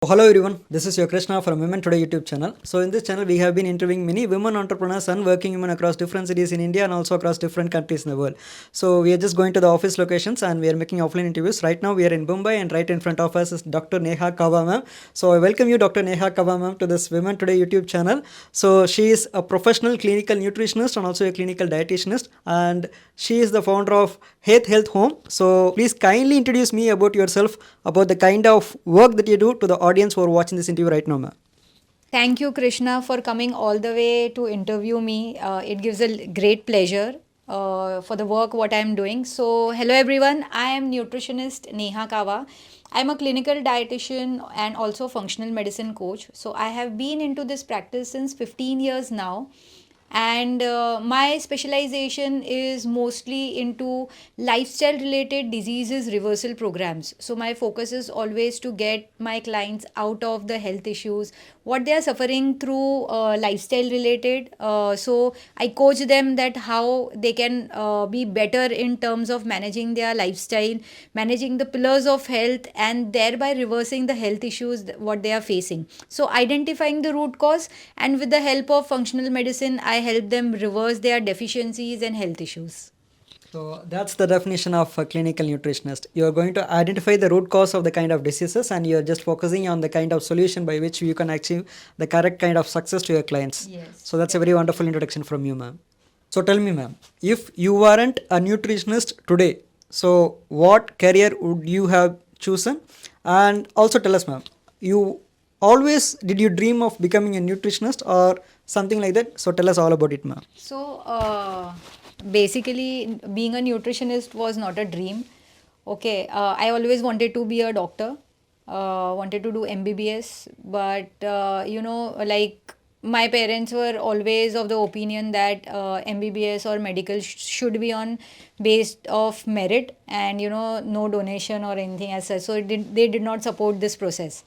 Hello everyone, this is your Krishna from Women Today YouTube channel. So in this channel we have been interviewing many women entrepreneurs and working women across different cities in India and also across different countries in the world. So we are just going to the office locations and we are making offline interviews. Right now we are in Mumbai and right in front of us is Dr. Neha Kava ma'am. So I welcome you Dr. Neha Kava ma'am to this Women Today YouTube channel. So she is a professional clinical nutritionist and also a clinical dietitianist, and she is the founder of Health Home. So please kindly introduce me about yourself, about the kind of work that you do to the audience who are watching this interview right now, ma'am. Thank you, Krishna, for coming all the way to interview me. It gives a great pleasure for the work what I'm doing. So, hello everyone. I am nutritionist Neha Kava. I'm a clinical dietitian and also functional medicine coach. So, I have been into this practice since 15 years now, and my specialization is mostly into lifestyle related diseases reversal programs. So my focus is always to get my clients out of the health issues what they are suffering through lifestyle related. So I coach them that how they can be better in terms of managing their lifestyle, managing the pillars of health, and thereby reversing the health issues what they are facing. So identifying the root cause, and with the help of functional medicine I help them reverse their deficiencies and health issues. So that's the definition of a clinical nutritionist. You're going to identify the root cause of the kind of diseases and you're just focusing on the kind of solution by which you can achieve the correct kind of success to your clients. Yes. So that's a very wonderful introduction from you, ma'am. So tell me, ma'am, if you weren't a nutritionist today, so what career would you have chosen? And also tell us, ma'am, you always did you dream of becoming a nutritionist or something like that? So tell us all about it, ma'am. So basically, being a nutritionist was not a dream. Okay, I always wanted to be a doctor, wanted to do MBBS, but like my parents were always of the opinion that MBBS or medical should be on based of merit and no donation or anything as such. So they did not support this process.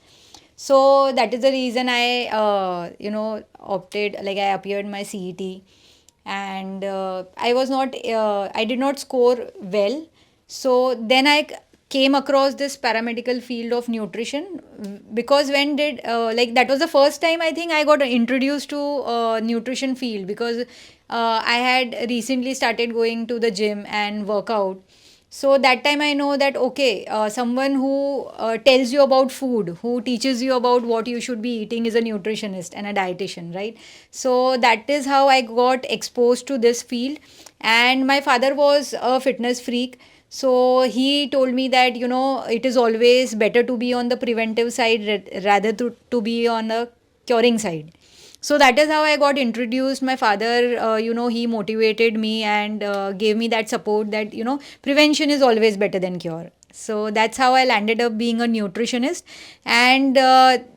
So that is the reason I opted, like I appeared my CET, and I did not score well. So then came across this paramedical field of nutrition, because when did like that was the first time I think I got introduced to nutrition field, because I had recently started going to the gym and workout. So that time I know that okay, someone who tells you about food, who teaches you about what you should be eating, is a nutritionist and a dietitian, right? So that is how I got exposed to this field. And my father was a fitness freak, so he told me that it is always better to be on the preventive side rather to be on the curing side. So that is how I got introduced. My father, he motivated me and gave me that support that prevention is always better than cure. So that's how I landed up being a nutritionist. And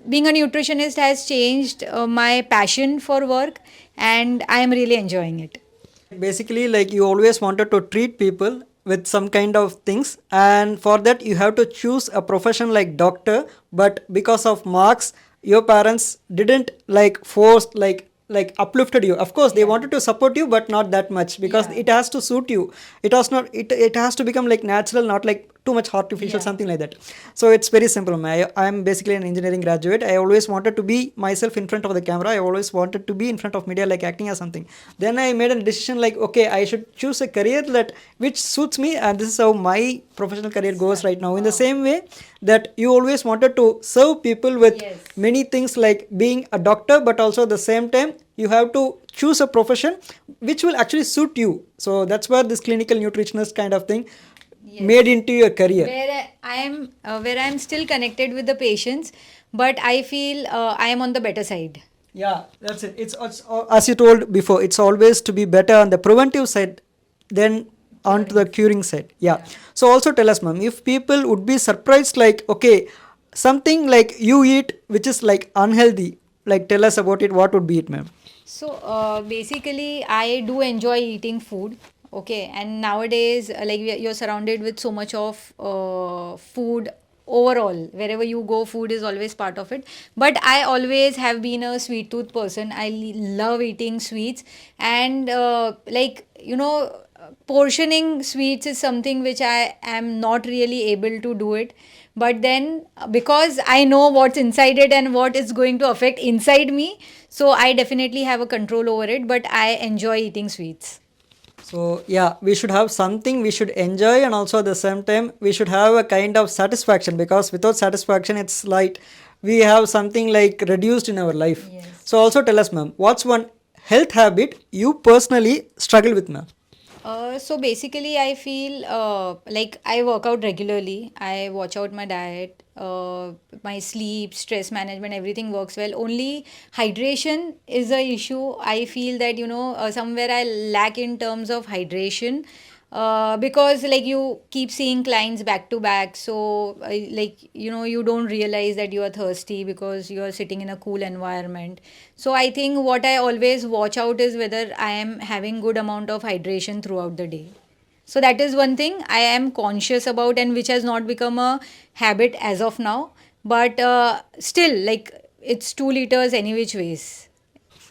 being a nutritionist has changed my passion for work, and I am really enjoying it. Basically, like you always wanted to treat people with some kind of things, and for that you have to choose a profession like doctor, but because of marks your parents didn't like force like uplifted you. Of course they wanted to support you but not that much, because Yeah. it has to suit you. It has not it has to become like natural, not like too much artificial, Yeah. something like that. So it's very simple. I'm basically an engineering graduate. I always wanted to be myself in front of the camera. I always wanted to be in front of media, like acting or something. Then I made a decision like, okay, I should choose a career that which suits me, and this is how my professional career goes right now. In the same way that you always wanted to serve people with Yes. many things, like being a doctor, but also at the same time you have to choose a profession which will actually suit you. So that's where this clinical nutritionist kind of thing made into your career. Where I am still connected with the patients, but I feel I am on the better side. Yeah, that's it. It's as you told before, it's always to be better on the preventive side than onto the curing side. Yeah. So also tell us, ma'am, if people would be surprised, like, okay, something like you eat which is like unhealthy, like tell us about it. What would be it, ma'am? So basically, I do enjoy eating food. Okay, and nowadays, you're surrounded with so much of food overall. Wherever you go, food is always part of it. But I always have been a sweet tooth person. I love eating sweets, and portioning sweets is something which I am not really able to do it. But then, because I know what's inside it and what is going to affect inside me, so I definitely have a control over it. But I enjoy eating sweets. So yeah, we should have something we should enjoy, and also at the same time we should have a kind of satisfaction, because without satisfaction it's like we have something like reduced in our life. Yes. So also tell us, ma'am, what's one health habit you personally struggle with, ma'am? So basically, I feel like I work out regularly. I watch out my diet, my sleep, stress management, everything works well. Only hydration is a issue. I feel that, somewhere I lack in terms of hydration. Because like you keep seeing clients back to back, so you don't realize that you are thirsty because you are sitting in a cool environment. So I think what I always watch out is whether I am having good amount of hydration throughout the day. So that is one thing I am conscious about, and which has not become a habit as of now. But still, like, it's 2 liters any which ways.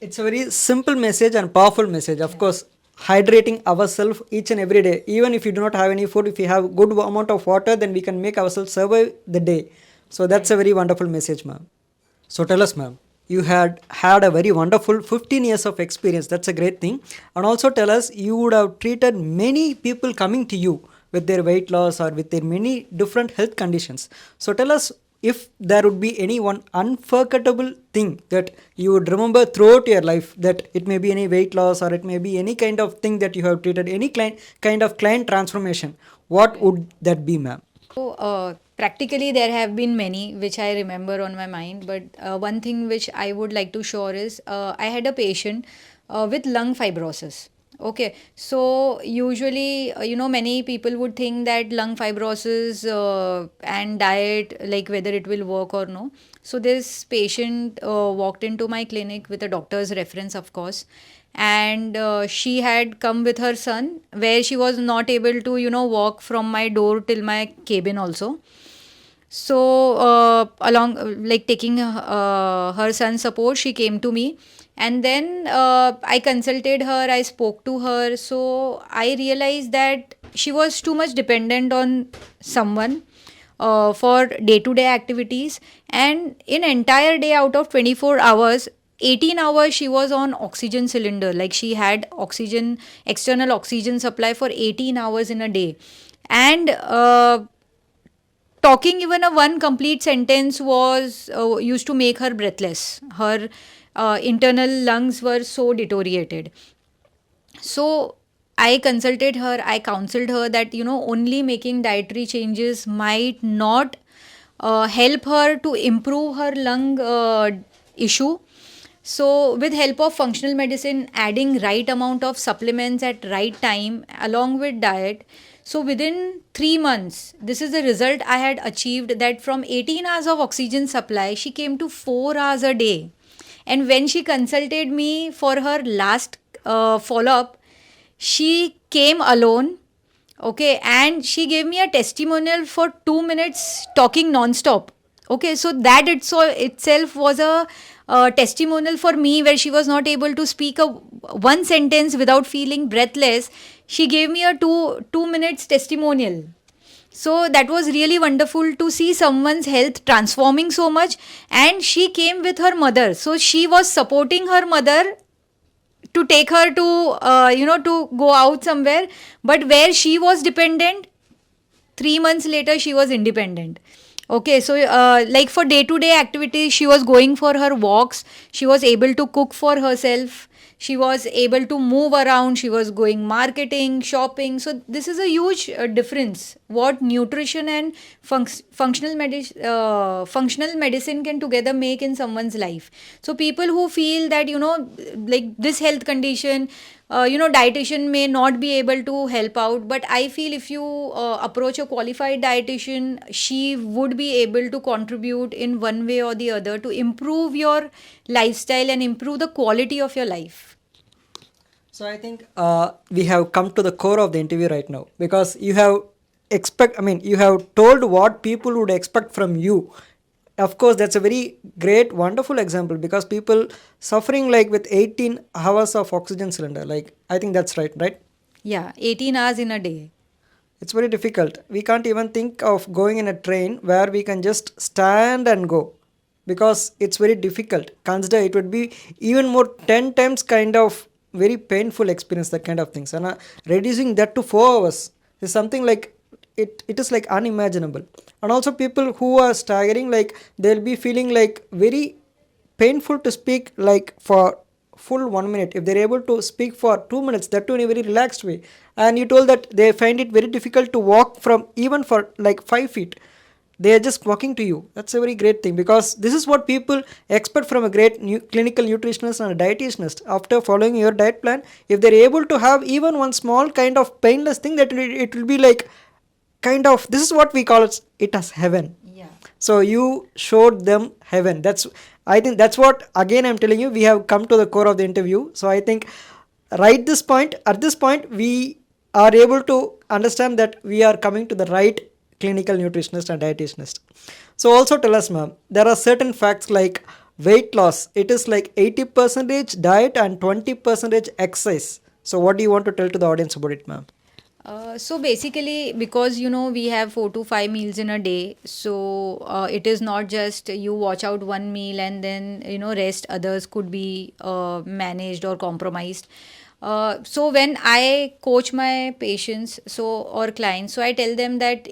It's a very simple message and powerful message. Of course, hydrating ourselves each and every day. Even if you do not have any food, if you have good amount of water, then we can make ourselves survive the day. So that's a very wonderful message, ma'am. So tell us, ma'am, you had a very wonderful 15 years of experience. That's a great thing. And also tell us, you would have treated many people coming to you with their weight loss or with their many different health conditions. So tell us, if there would be any one unforgettable thing that you would remember throughout your life, that it may be any weight loss or it may be any kind of thing that you have treated, any kind of client transformation, what would that be, ma'am? So, practically, there have been many which I remember on my mind, but one thing which I would like to share is I had a patient with lung fibrosis. Okay, so usually, many people would think that lung fibrosis and diet, like whether it will work or no. So, this patient walked into my clinic with a doctor's reference, of course, and she had come with her son, where she was not able to walk from my door till my cabin also. So along like taking her son's support, she came to me, and then I consulted her, I spoke to her. So I realized that she was too much dependent on someone for day to day activities, and in entire day, out of 24 hours, 18 hours she was on oxygen cylinder. Like, she had oxygen, external oxygen supply for 18 hours in a day. And talking even a one complete sentence was used to make her breathless. Her internal lungs were so deteriorated. So I consulted her, I counseled her that only making dietary changes might not help her to improve her lung issue. So with help of functional medicine, adding right amount of supplements at right time along with diet, so within 3 months, this is the result I had achieved, that from 18 hours of oxygen supply, she came to 4 hours a day. And when she consulted me for her last follow up, she came alone. Okay, and she gave me a testimonial for 2 minutes talking non-stop. Okay, so that itself was a testimonial for me, where she was not able to speak a one sentence without feeling breathless. She gave me a two minutes testimonial. So that was really wonderful to see someone's health transforming so much. And she came with her mother, so she was supporting her mother to take her to to go out somewhere. But where she was dependent, 3 months later she was independent. Okay, so like for day to day activities, she was going for her walks, she was able to cook for herself, she was able to move around, she was going marketing, shopping. So this is a huge difference what nutrition and functional medicine can together make in someone's life. So people who feel that like this health condition, dietitian may not be able to help out, but I feel if you approach a qualified dietitian, she would be able to contribute in one way or the other to improve your lifestyle and improve the quality of your life. So I think we have come to the core of the interview right now, because you have you have told what people would expect from you. Of course, that's a very great, wonderful example, because people suffering like with 18 hours of oxygen cylinder, like I think that's right? Yeah, 18 hours in a day. It's very difficult. We can't even think of going in a train where we can just stand and go because it's very difficult. Consider it would be even more 10 times kind of very painful experience, that kind of things. And reducing that to 4 hours is something like it is like unimaginable. And also people who are staggering, like they'll be feeling like very painful to speak like for full 1 minute. If they're able to speak for 2 minutes, that too in a very relaxed way. And you told that they find it very difficult to walk from even for like 5 feet. They are just walking to you. That's a very great thing, because this is what people expect from a great clinical nutritionist and a dietitianist. After following your diet plan, if they're able to have even one small kind of painless thing, that it will be like kind of, this is what we call it as heaven. Yeah. So you showed them heaven. That's, I think that's what, again I'm telling you, we have come to the core of the interview. So I think right this point, at this point, we are able to understand that we are coming to the right clinical nutritionist and dietitianist. So also tell us, ma'am, there are certain facts like weight loss. It is like 80% diet and 20% exercise. So what do you want to tell to the audience about it, ma'am? So basically, because we have 4 to 5 meals in a day, so it is not just you watch out one meal and then rest others could be managed or compromised. So when I coach my patients, or clients, so I tell them that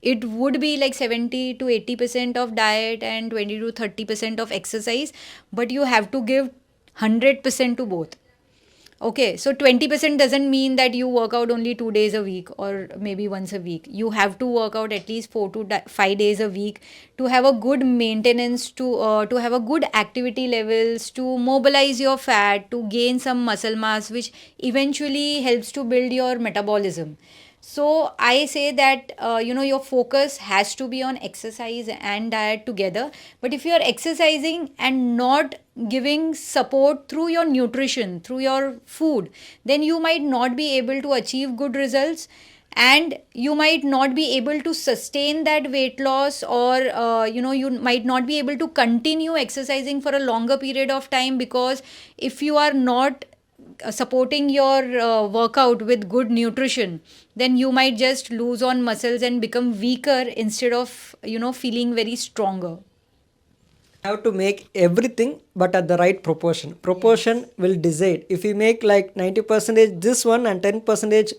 it would be like 70 to 80% of diet and 20 to 30% of exercise, but you have to give 100% to both. Okay, so 20% doesn't mean that you work out only 2 days a week or maybe once a week. You have to work out at least 4 to 5 days a week to have a good maintenance, to have a good activity levels, to mobilize your fat, to gain some muscle mass, which eventually helps to build your metabolism. So I say that your focus has to be on exercise and diet together. But if you are exercising and not giving support through your nutrition, through your food, then you might not be able to achieve good results, and you might not be able to sustain that weight loss, or you might not be able to continue exercising for a longer period of time, because if you are not supporting your workout with good nutrition, then you might just lose on muscles and become weaker instead of feeling very stronger. Have to make everything but at the right proportion will decide. If you make like 90% this one and 10%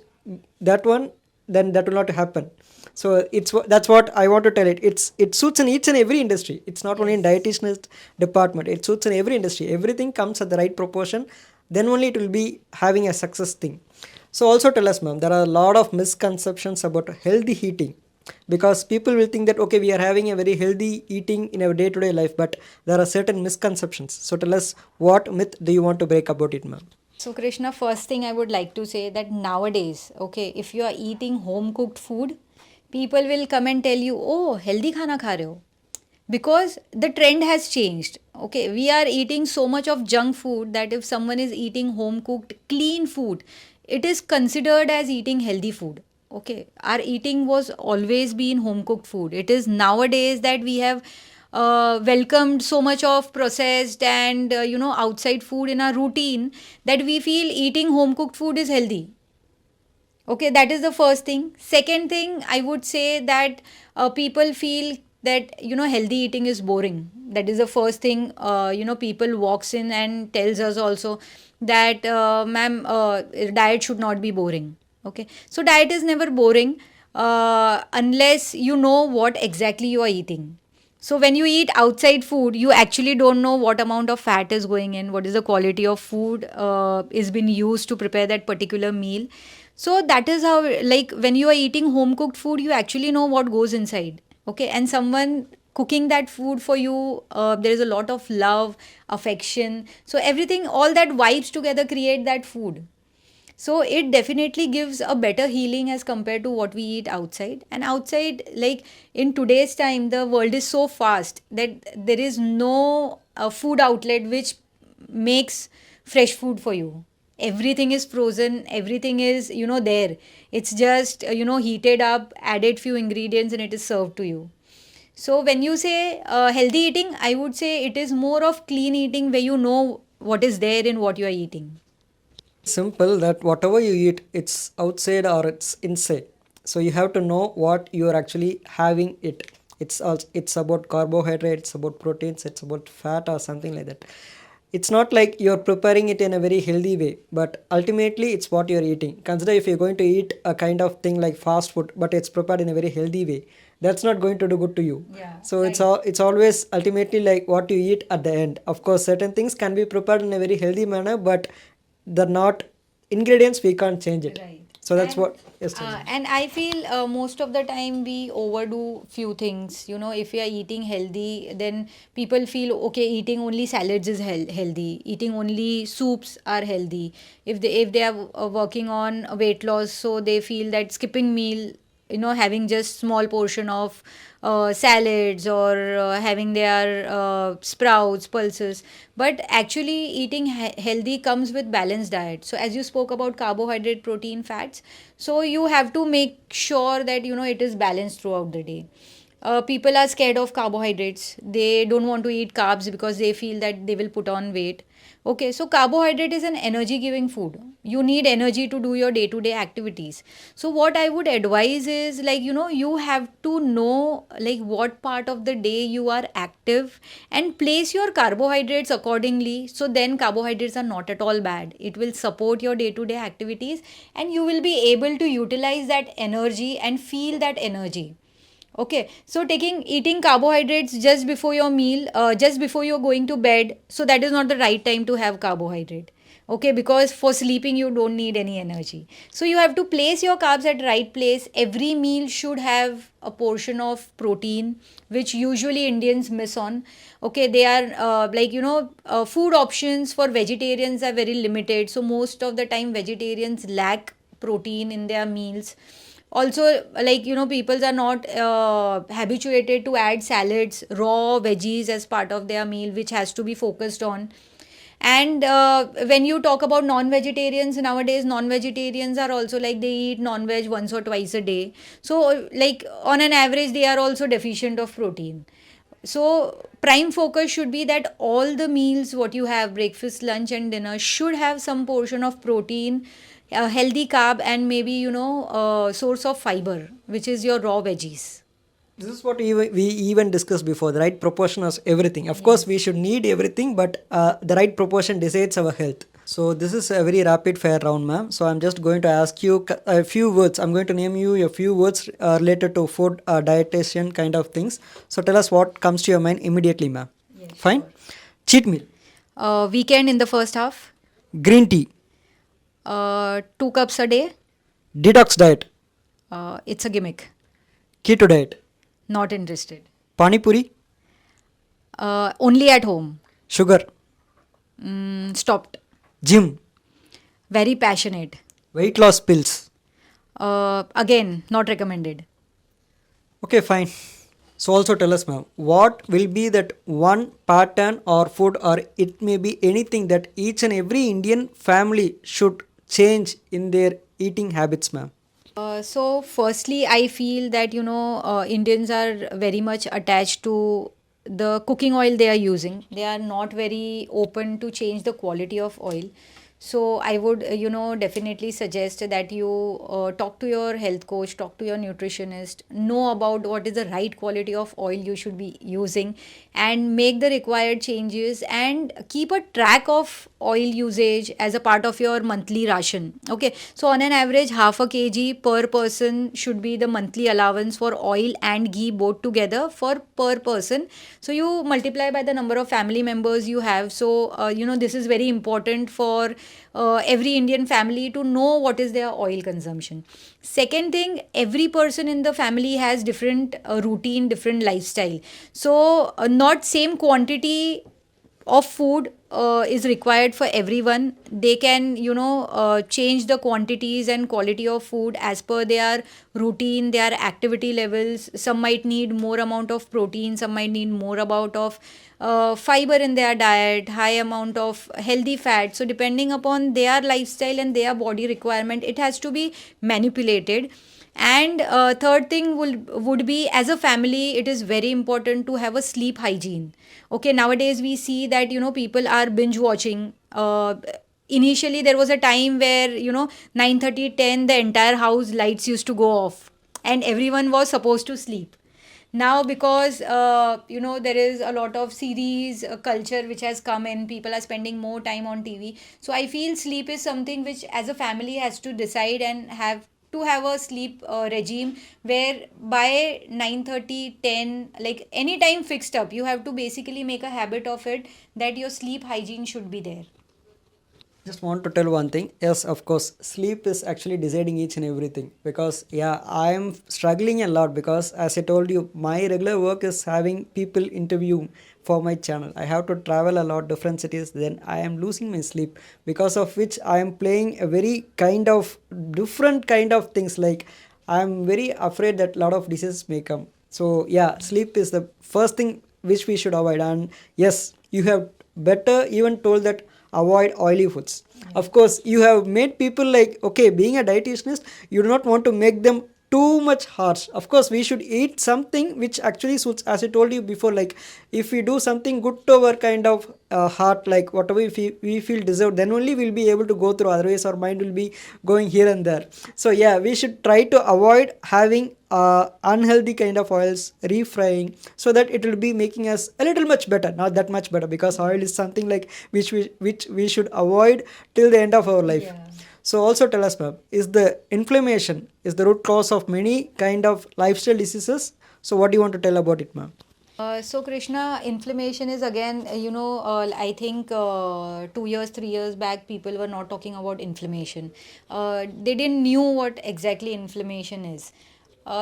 that one, then that will not happen. So that's what I want to tell it. It suits in each and every industry. It's not only in dietitianist department. It suits in every industry. Everything comes at the right proportion, then only it will be having a success thing. So also tell us, ma'am, there are a lot of misconceptions about healthy eating, because people will think that okay, we are having a very healthy eating in our day-to-day life, but there are certain misconceptions. So tell us, what myth do you want to break about it, ma'am? So, Krishna, first thing I would like to say that nowadays, okay, if you are eating home cooked food, people will come and tell you, oh, healthy khana kha rahe ho. Because the trend has changed. Okay, we are eating so much of junk food that if someone is eating home cooked clean food, it is considered as eating healthy food. Okay, our eating was always been home cooked food. It is nowadays that we have welcomed so much of processed and outside food in our routine, that we feel eating home cooked food is healthy. Okay, that is the first thing. Second thing, I would say that people feel that healthy eating is boring. That is the first thing. People walks in and tells us also that ma'am, diet should not be boring. Okay, so diet is never boring unless you know what exactly you are eating. So when you eat outside food, you actually don't know what amount of fat is going in, what is the quality of food is being used to prepare that particular meal. So that is how, like, when you are eating home cooked food, you actually know what goes inside. Okay, and someone cooking that food for you, there is a lot of love, affection. So everything, all that vibes together create that food. So it definitely gives a better healing as compared to what we eat outside. And outside, like in today's time, the world is so fast that there is no food outlet which makes fresh food for you. Everything is frozen, everything is there. It's just heated up, added few ingredients, and it is served to you. So when you say healthy eating, I would say it is more of clean eating, where you know what is there in what you are eating. Simple that whatever you eat, it's outside or it's inside. So you have to know what you are actually having it. It's also, it's about carbohydrates, about proteins, it's about fat or something like that. It's not like you're preparing it in a very healthy way, but ultimately it's what you're eating. Consider if you're going to eat a kind of thing like fast food, but it's prepared in a very healthy way, that's not going to do good to you. Yeah, So it's right. all, it's always ultimately like what you eat at the end. Of course certain things can be prepared in a very healthy manner, but the not ingredients we can't change it. Right. So that's And what. Yes, tell me. and I feel most of the time we overdo few things. You know, if we are eating healthy, then people feel okay. Eating only salads is healthy. Eating only soups are healthy. If they are working on weight loss, so they feel that skipping meal, you know, having just small portion of salads or having their sprouts, pulses, but actually eating healthy comes with balanced diet. So as you spoke about carbohydrate, protein, fats, so you have to make sure that you know it is balanced throughout the day. People are scared of carbohydrates. They don't want to eat carbs because they feel that they will put on weight. Okay, so carbohydrate is an energy giving food. You need energy to do your day to day activities. So what I would advise is, like, you know, you have to know like what part of the day you are active and place your carbohydrates accordingly. So then carbohydrates are not at all bad. It will support your day to day activities and you will be able to utilize that energy and feel that energy. Okay, so eating carbohydrates just before your meal, just before you're going to bed, so that is not the right time to have carbohydrate. Okay, because for sleeping you don't need any energy. So you have to place your carbs at right place. Every meal should have a portion of protein, which usually Indians miss on. Okay, they are food options for vegetarians are very limited. So most of the time vegetarians lack protein in their meals. Also, like, you know, people are not habituated to add salads, raw veggies as part of their meal, which has to be focused on. And when you talk about non-vegetarians, nowadays non-vegetarians are also like they eat non-veg once or twice a day. So like on an average they are also deficient of protein. So prime focus should be that all the meals what you have, breakfast, lunch and dinner, should have some portion of protein, a healthy carb, and maybe, you know, source of fiber, which is your raw veggies. This is what we even discussed before. The right proportion of everything. Of course, we should need everything, but the right proportion decides our health. So this is a very rapid fire round, ma'am. So I'm just going to ask you a few words. I'm going to name you a few words related to food, dietitian kind of things. So tell us what comes to your mind immediately, ma'am. Yes, Fine. sure. Cheat meal, Weekend in the first half, green tea, 2 cups a day. detox diet, It's a gimmick. keto diet, Not interested. pani puri, Only at home. sugar, Stopped. gym, Very passionate. weight loss pills. Again, not recommended. Okay, fine. So also tell us, ma'am, what will be that one pattern or food or it may be anything that each and every Indian family should change in their eating habits, ma'am? So, firstly, I feel that, you know, Indians are very much attached to the cooking oil they are using. They are not very open to change the quality of oil. So, I would, you know, definitely suggest that you talk to your health coach, talk to your nutritionist, know about what is the right quality of oil you should be using, and make the required changes and keep a track of oil usage as a part of your monthly ration. Okay, so on an average half a kg per person should be the monthly allowance for oil and ghee both together for per person. So you multiply by the number of family members you have. So you know, this is very important for every Indian family to know what is their oil consumption. Second thing, every person in the family has different routine, different lifestyle. So not same quantity of food is required for everyone. They can, you know, change the quantities and quality of food as per their routine, their activity levels. Some might need more amount of protein, some might need more amount of fiber in their diet, high amount of healthy fat. So depending upon their lifestyle and their body requirement, it has to be manipulated. And third thing would be, as a family it is very important to have a sleep hygiene. Okay, nowadays we see that, you know, people are binge watching, initially there was a time where 9:30, 10, the entire house lights used to go off and everyone was supposed to sleep. Now because there is a lot of series culture which has come in, people are spending more time on TV. So I feel sleep is something which as a family has to decide and have to have a sleep regime where by 9:30, 10, like any time fixed up, you have to basically make a habit of it that your sleep hygiene should be there. Just want to tell one thing. Yes, of course, sleep is actually deciding each and everything. Because yeah, I'm struggling a lot because as I told you, my regular work is having people interview for my channel. I have to travel a lot, different cities. Then I am losing my sleep, because of which I am playing a very kind of different kind of things. Like I'm very afraid that a lot of diseases may come. So yeah, sleep is the first thing which we should avoid. And yes, you have better even told that avoid oily foods. Of course, you have made people like, okay, being a dietitianist, you do not want to make them too much harsh. Of course, we should eat something which actually suits, as I told you before. Like if we do something good to our kind of heart, like whatever we feel deserved, then only we'll be able to go through. Otherwise our mind will be going here and there. So yeah, we should try to avoid having unhealthy kind of oils, refrying, so that it will be making us a little much better, not that much better, because oil is something like which we should avoid till the end of our life. Yeah. So also tell us, ma'am, is the inflammation is the root cause of many kind of lifestyle diseases? So what do you want to tell about it, ma'am? So Krishna, inflammation is again, I think 2 years, 3 years back, people were not talking about inflammation. They didn't knew what exactly inflammation is.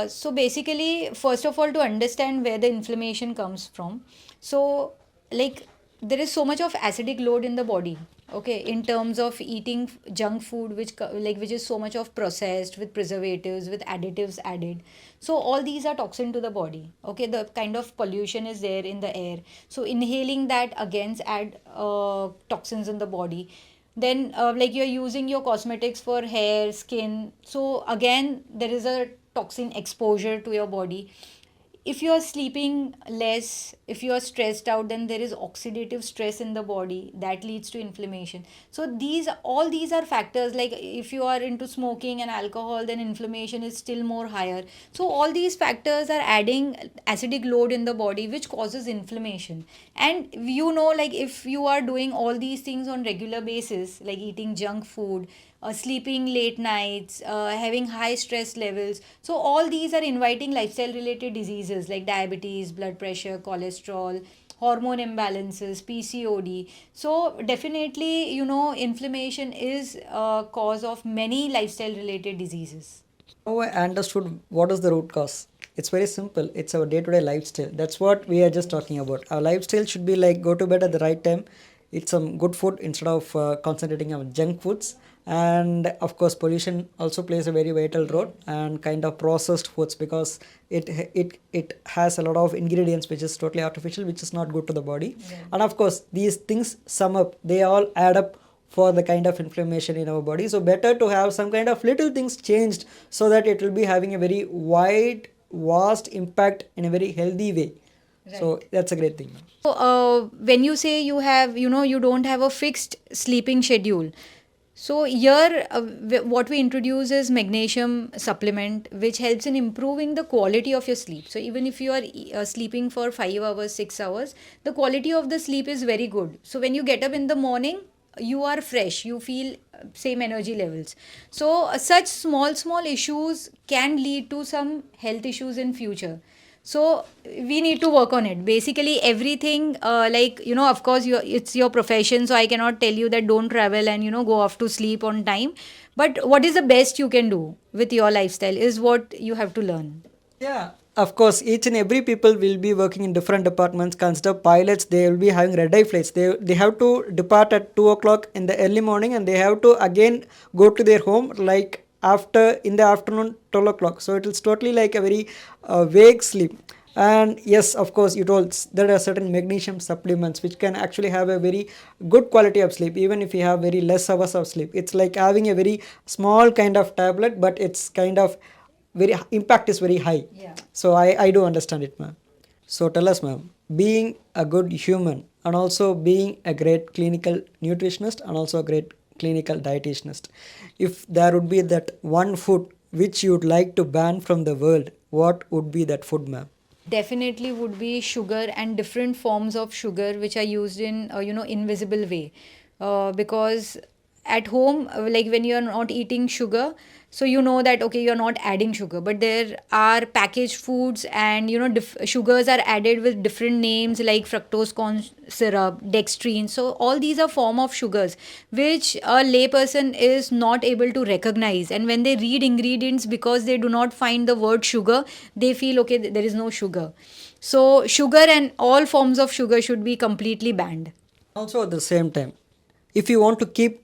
So basically, first of all, to understand where the inflammation comes from. So like there is so much of acidic load in the body, okay, in terms of eating junk food which is so much of processed with preservatives, with additives added. So all these are toxin to the body, okay, the kind of pollution is there in the air. So inhaling that again add toxins in the body. Then like you're using your cosmetics for hair, skin, so again there is a toxin exposure to your body. If you are sleeping less, if you are stressed out, then there is oxidative stress in the body that leads to inflammation. So these are factors. Like if you are into smoking and alcohol, then inflammation is still more higher. So all these factors are adding acidic load in the body which causes inflammation. And like if you are doing all these things on regular basis, like eating junk food, sleeping late nights, having high stress levels. So, all these are inviting lifestyle related diseases like diabetes, blood pressure, cholesterol, hormone imbalances, PCOD. So, definitely, inflammation is a cause of many lifestyle related diseases. Now I understood what is the root cause. It's very simple. It's our day-to-day lifestyle. That's what we are just talking about. Our lifestyle should be like go to bed at the right time, eat some good food instead of concentrating on junk foods. And of course, pollution also plays a very vital role, and kind of processed foods, because it has a lot of ingredients which is totally artificial, which is not good to the body. And of course, these things sum up. They all add up for the kind of inflammation in our body. So better to have some kind of little things changed, so that it will be having a very wide vast impact in a very healthy way. So that's a great thing. So, when you say you don't have a fixed sleeping schedule. So here, what we introduce is magnesium supplement, which helps in improving the quality of your sleep. So even if you are sleeping for 5 hours, 6 hours, the quality of the sleep is very good. So when you get up in the morning, you are fresh, you feel same energy levels. So such small issues can lead to some health issues in future. So we need to work on it. Basically everything, of course it's your profession, so I cannot tell you that don't travel and go off to sleep on time. But what is the best you can do with your lifestyle is what you have to learn. Yeah, of course, each and every people will be working in different departments. Consider pilots, they will be having red eye flights. They have to depart at 2 o'clock in the early morning, and they have to again go to their home like after in the afternoon 12 o'clock. So it is totally like a very vague sleep. And yes, of course, you told there are certain magnesium supplements which can actually have a very good quality of sleep, even if you have very less hours of sleep. It's like having a very small kind of tablet, but it's kind of very impact is very high. Yeah. So I do understand it, ma'am. So tell us, ma'am, being a good human and also being a great clinical nutritionist and also a great clinical dietitianist. If there would be that one food which you would like to ban from the world, what would be that food, ma'am? Definitely would be sugar and different forms of sugar which are used in invisible way, because at home, like when you are not eating sugar, so you know that okay, you're not adding sugar, but there are packaged foods and sugars are added with different names like fructose corn syrup, dextrine. So all these are form of sugars which a layperson is not able to recognize, and when they read ingredients, because they do not find the word sugar, they feel okay, there is no sugar. So sugar and all forms of sugar should be completely banned. Also, at the same time, if you want to keep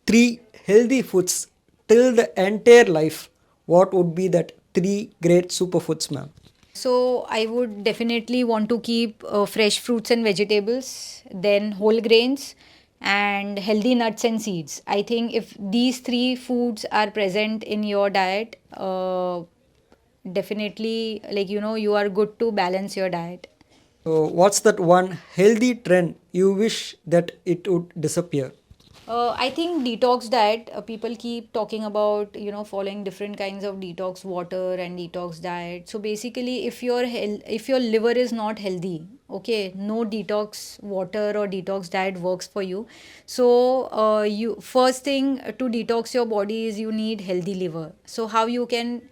three healthy foods till the entire life, what would be that three great superfoods, ma'am? So I would definitely want to keep fresh fruits and vegetables, then whole grains, and healthy nuts and seeds. I think if these three foods are present in your diet, definitely, like you are good to balance your diet. So, what's that one healthy trend you wish that it would disappear? I think detox diet. People keep talking about following different kinds of detox water and detox diet. So basically, if your liver is not healthy, okay, no detox water or detox diet works for you. So you first thing to detox your body is you need healthy liver. So how you can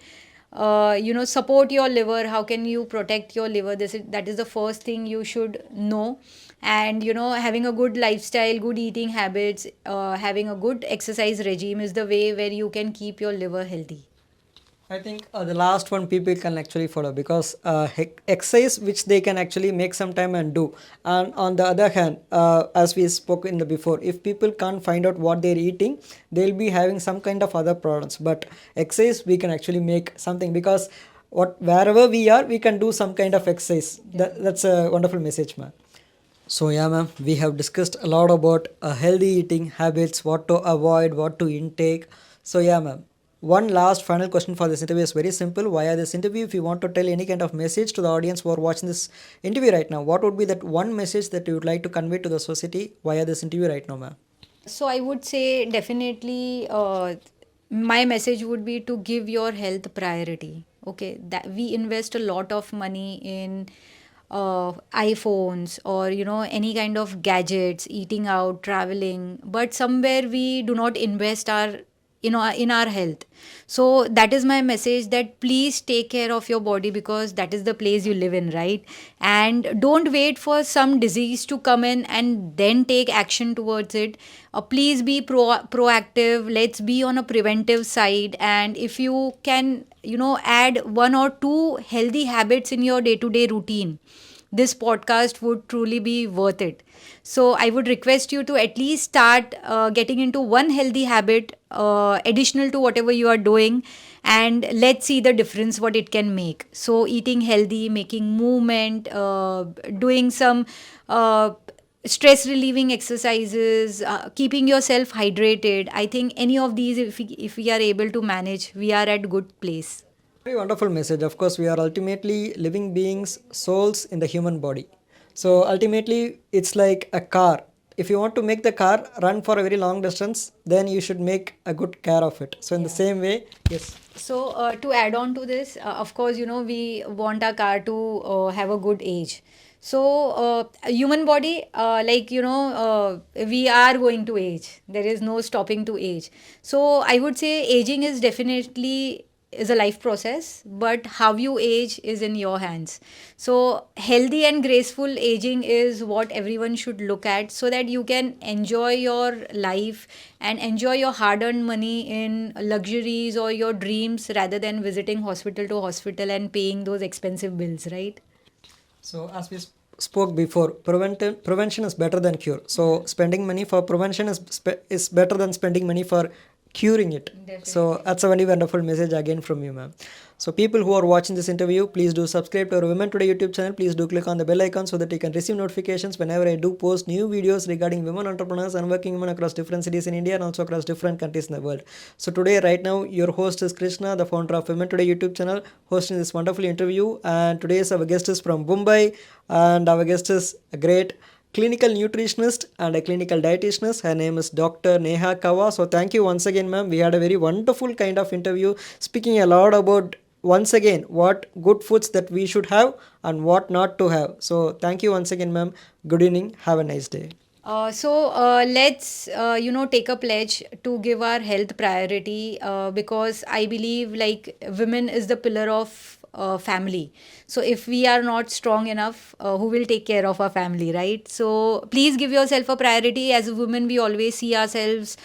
support your liver, how can you protect your liver, that is the first thing you should know. And having a good lifestyle, good eating habits, having a good exercise regime is the way where you can keep your liver healthy. I think the last one people can actually follow because exercise which they can actually make some time and do. And on the other hand, as we spoke in the before, if people can't find out what they're eating, they'll be having some kind of other problems. But exercise we can actually make something because wherever we are, we can do some kind of exercise. That's a wonderful message, man. So yeah, ma'am, we have discussed a lot about healthy eating habits, what to avoid, what to intake. So yeah, ma'am. One last final question for this interview is very simple. Via this interview, if you want to tell any kind of message to the audience who are watching this interview right now, what would be that one message that you would like to convey to the society via this interview right now, ma'am? So I would say definitely my message would be to give your health priority. Okay, that we invest a lot of money in iPhones or any kind of gadgets, eating out, traveling, but somewhere we do not invest our in our health. So that is my message, that please take care of your body because that is the place you live in, right? And don't wait for some disease to come in and then take action towards it. Please be proactive. Let's be on a preventive side, and if you can add one or two healthy habits in your day to day routine, this podcast would truly be worth it. So I would request you to at least start getting into one healthy habit additional to whatever you are doing, and let's see the difference what it can make. So eating healthy, making movement, doing some stress relieving exercises, keeping yourself hydrated. I think any of these, if we are able to manage, we are at good place. Very wonderful message. Of course, we are ultimately living beings, souls in the human body. So ultimately, it's like a car. If you want to make the car run for a very long distance, then you should make a good care of it. So in the same way, yes. So to add on to this, of course, we want our car to have a good age. So human body, we are going to age. There is no stopping to age. So I would say aging is definitely is a life process, but how you age is in your hands. So healthy and graceful aging is what everyone should look at, so that you can enjoy your life and enjoy your hard earned money in luxuries or your dreams, rather than visiting hospital to hospital and paying those expensive bills, right? So as we spoke before, prevention is better than cure. So spending money for prevention is better than spending money for curing it. Definitely. So that's a very wonderful message again from you, ma'am. So people who are watching this interview, please do subscribe to our Women Today YouTube channel. Please do click on the bell icon so that you can receive notifications whenever I do post new videos regarding women entrepreneurs and working women across different cities in India and also across different countries in the world. So today, right now, your host is Krishna, the founder of Women Today YouTube channel, hosting this wonderful interview. And today's our guest is from Mumbai, and our guest is great clinical nutritionist and a clinical dietitianist. Her name is Dr. Neha Kava. So thank you once again, ma'am. We had a very wonderful kind of interview, speaking a lot about once again what good foods that we should have and what not to have. So thank you once again, ma'am. Good evening. Have a nice day. Let's take a pledge to give our health priority, because I believe like women is the pillar of family. So if we are not strong enough, who will take care of our family, right? So please give yourself a priority. As a woman, we always see ourselves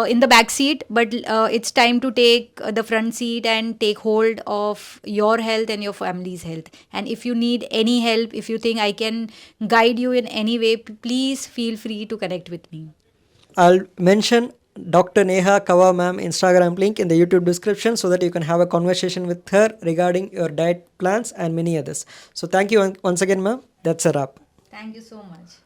in the back seat, but it's time to take the front seat and take hold of your health and your family's health. And if you need any help, if you think I can guide you in any way, please feel free to connect with me. I'll mention Dr. Neha Kava ma'am Instagram link in the YouTube description so that you can have a conversation with her regarding your diet plans and many others. So thank you once again, ma'am. That's a wrap. Thank you so much.